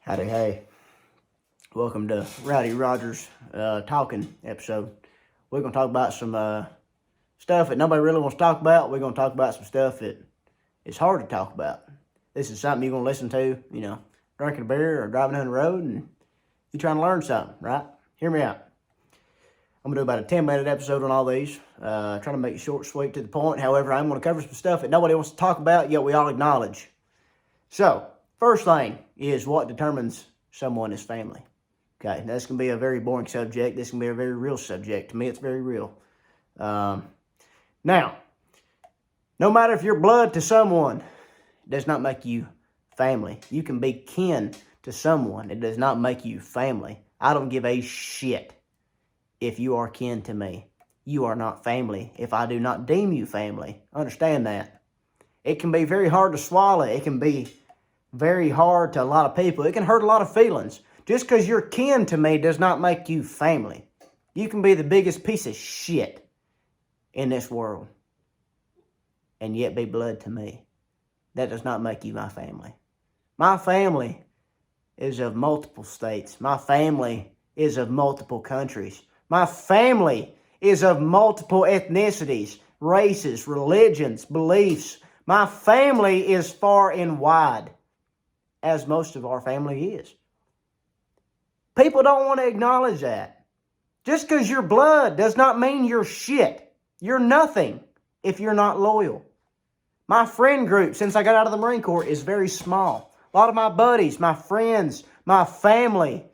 Howdy, hey. Welcome to Rowdy Rogers talking episode. We're going to talk about some stuff that nobody really wants to talk about. We're going to talk about some stuff that is hard to talk about. This is something you're going to listen to, drinking a beer or driving down the road, and you're trying to learn something, right? Hear me out. I'm going to do about a 10-minute episode on all these, trying to make it short, sweet, to the point. However, I'm going to cover some stuff that nobody wants to talk about, yet we all acknowledge. So, first thing is what determines someone as family. Okay, that's going to be a very boring subject. This can be a very real subject. To me, it's very real. Now, no matter if you're blood to someone, it does not make you family. You can be kin to someone. It does not make you family. I don't give a shit if you are kin to me. You are not family if I do not deem you family. Understand that. It can be very hard to swallow. It can be very hard to a lot of people. It can hurt a lot of feelings. Just because you're kin to me does not make you family. You can be the biggest piece of shit in this world and yet be blood to me. That does not make you my family. My family is of multiple states. My family is of multiple countries. My family is of multiple ethnicities, races, religions, beliefs. My family is far and wide, as most of our family is. People don't want to acknowledge that. Just because you're blood does not mean you're shit. You're nothing if you're not loyal. My friend group, since I got out of the Marine Corps, is very small. A lot of my buddies, my friends, my family,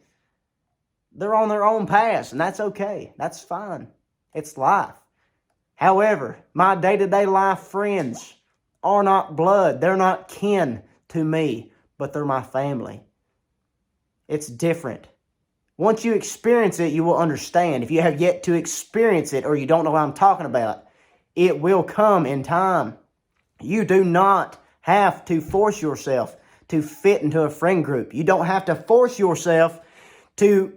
they're on their own paths, and that's okay. That's fine. It's life. However, my day-to-day life friends are not blood. They're not kin to me, but they're my family. It's different. Once you experience it, you will understand. If you have yet to experience it or you don't know what I'm talking about, it will come in time. You do not have to force yourself to fit into a friend group. You don't have to force yourself to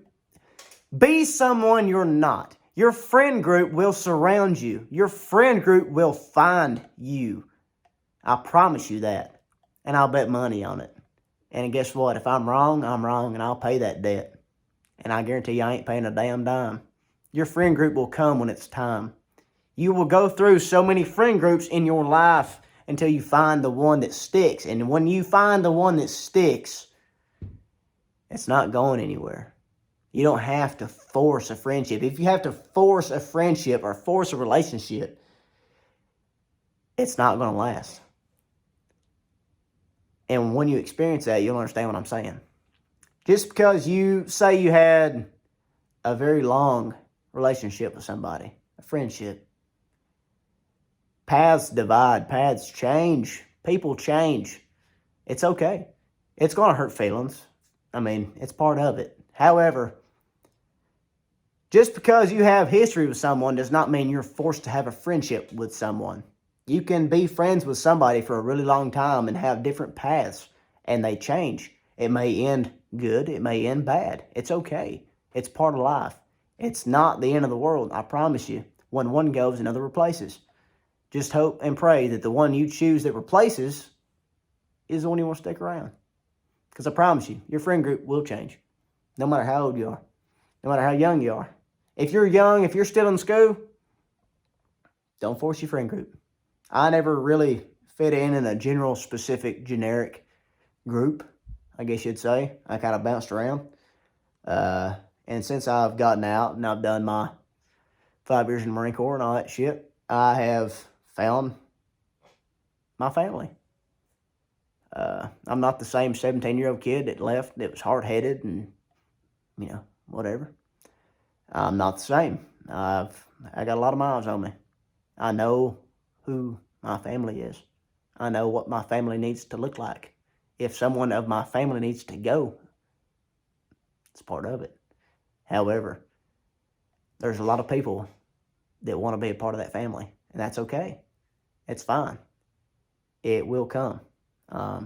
be someone you're not. Your friend group will surround you. Your friend group will find you. I promise you that. And I'll bet money on it. And guess what? If I'm wrong, and I'll pay that debt. And I guarantee you I ain't paying a damn dime. Your friend group will come when it's time. You will go through so many friend groups in your life until you find the one that sticks. And when you find the one that sticks, it's not going anywhere. You don't have to force a friendship. If you have to force a friendship or force a relationship, it's not going to last. And when you experience that, you'll understand what I'm saying. Just because you say you had a very long relationship with somebody, a friendship, paths divide, paths change, people change. It's okay. It's going to hurt feelings. It's part of it. However, just because you have history with someone does not mean you're forced to have a friendship with someone. You can be friends with somebody for a really long time and have different paths, and they change. It may end good. It may end bad. It's okay. It's part of life. It's not the end of the world, I promise you. When one goes, another replaces. Just hope and pray that the one you choose that replaces is the one you want to stick around. Because I promise you, your friend group will change. No matter how old you are. No matter how young you are. If you're young, if you're still in school, don't force your friend group. I never really fit in a general, specific, generic group, I guess you'd say. I kind of bounced around. And since I've gotten out and I've done my 5 years in the Marine Corps and all that shit, I have found my family. I'm not the same 17-year-old kid that left that was hard-headed and, whatever. I'm not the same. I got a lot of miles on me. I know who my family is. I know what my family needs to look like. If someone of my family needs to go, it's part of it. However, there's a lot of people that want to be a part of that family, and that's okay. It's fine. It will come.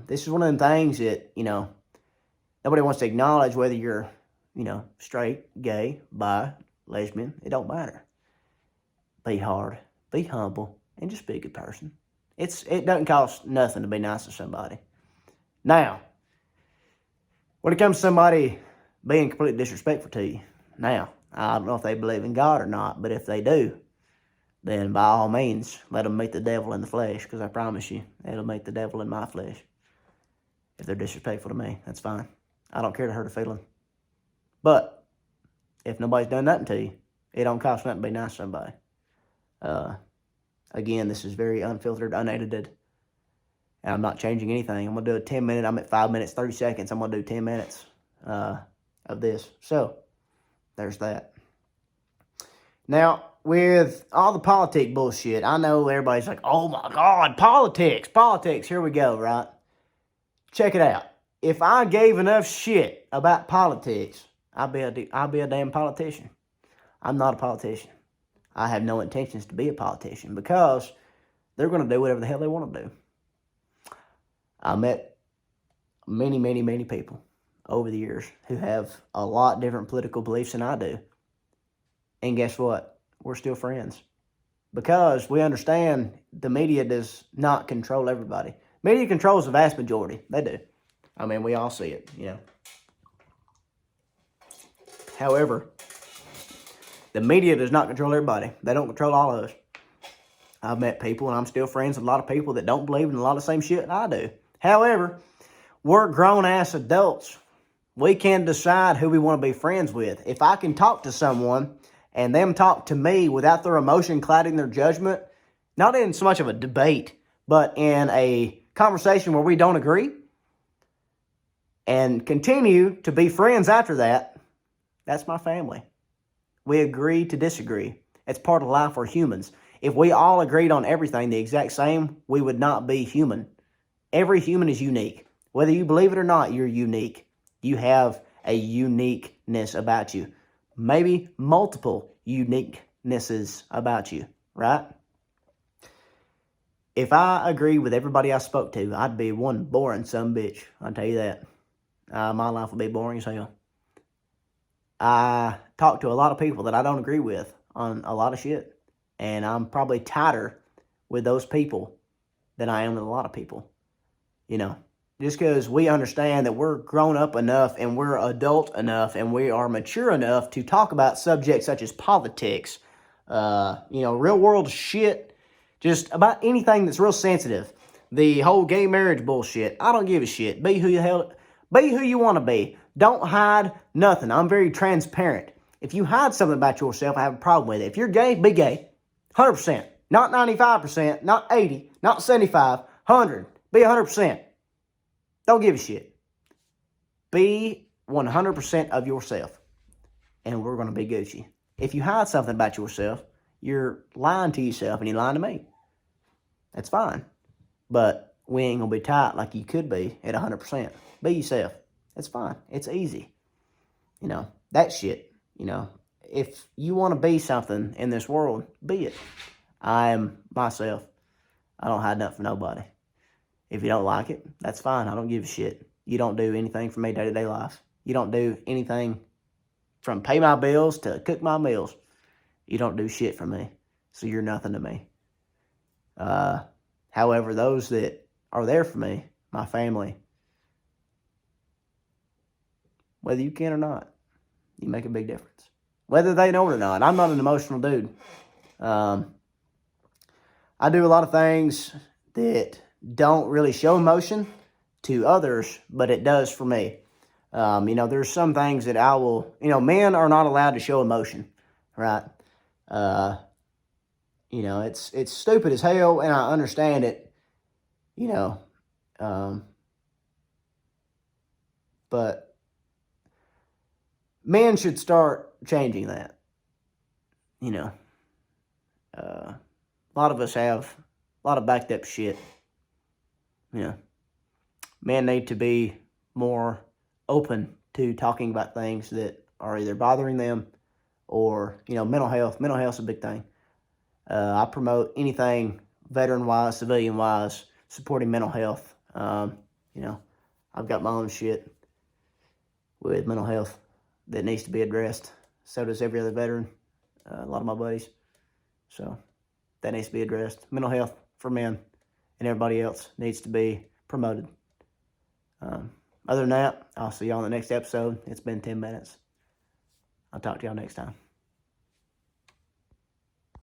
This is one of them things that, nobody wants to acknowledge whether you're, straight, gay, bi, lesbian. It don't matter. Be hard, be humble, and just be a good person. It doesn't cost nothing to be nice to somebody. Now, When it comes to somebody being completely disrespectful to you, now, I don't know if they believe in God or not, but if they do, then by all means, let them meet the devil in the flesh, because I promise you, it'll meet the devil in my flesh. If they're disrespectful to me, that's fine. I don't care to hurt a feeling. But if nobody's done nothing to you, it don't cost nothing to be nice to somebody. Again, this is very unfiltered, unedited, and I'm not changing anything. I'm going to do a 10-minute. I'm at 5 minutes, 30 seconds. I'm going to do 10 minutes of this. So, there's that. Now, with all the politic bullshit, I know everybody's like, oh my God, politics, here we go, right? Check it out. If I gave enough shit about politics, I'd be a damn politician. I'm not a politician. I have no intentions to be a politician because they're going to do whatever the hell they want to do. I met many people over the years who have a lot different political beliefs than I do. And guess what? We're still friends. Because we understand the media does not control everybody. Media controls the vast majority. They do. I mean, we all see it, you know. However, the media does not control everybody. They don't control all of us. I've met people, and I'm still friends with a lot of people that don't believe in a lot of the same shit I do. However, we're grown-ass adults. We can decide who we want to be friends with. If I can talk to someone and them talk to me without their emotion clouding their judgment, not in so much of a debate, but in a conversation where we don't agree, and continue to be friends after that, that's my family. We agree to disagree. It's part of life. We're humans. If we all agreed on everything the exact same, we would not be human. Every human is unique. Whether you believe it or not, you're unique. You have a uniqueness about you. Maybe multiple uniquenesses about you, right? If I agree with everybody I spoke to, I'd be one boring sumbitch. I'll tell you that. My life would be boring as hell. I talk to a lot of people that I don't agree with on a lot of shit. And I'm probably tighter with those people than I am with a lot of people. You know, just because we understand that we're grown up enough and we're adult enough and we are mature enough to talk about subjects such as politics, real world shit, just about anything that's real sensitive. The whole gay marriage bullshit. I don't give a shit. Be who you want to be. Don't hide nothing. I'm very transparent. If you hide something about yourself, I have a problem with it. If you're gay, be gay. 100%. Not 95%, not 80, not 75, 100. Be 100%. Don't give a shit. Be 100% of yourself. And we're going to be Gucci. If you hide something about yourself, you're lying to yourself and you're lying to me. That's fine. But we ain't going to be tight like you could be at 100%. Be yourself. It's fine. It's easy. That shit, if you want to be something in this world, be it. I am myself. I don't hide nothing from nobody. If you don't like it, that's fine. I don't give a shit. You don't do anything for me day-to-day life. You don't do anything from pay my bills to cook my meals. You don't do shit for me. So you're nothing to me. However, those that are there for me, my family, whether you can or not, you make a big difference. Whether they know it or not. I'm not an emotional dude. I do a lot of things that don't really show emotion to others, but it does for me. There's some things that I will, men are not allowed to show emotion, right? It's stupid as hell, and I understand it, but men should start changing that. A lot of us have a lot of backed up shit. Men need to be more open to talking about things that are either bothering them or, mental health. Mental health's a big thing. I promote anything veteran-wise, civilian-wise, supporting mental health. I've got my own shit with mental health that needs to be addressed. So does every other veteran, a lot of my buddies. So that needs to be addressed. Mental health for men and everybody else needs to be promoted. Other than that, I'll see y'all in the next episode. It's been 10 minutes. I'll talk to y'all next time.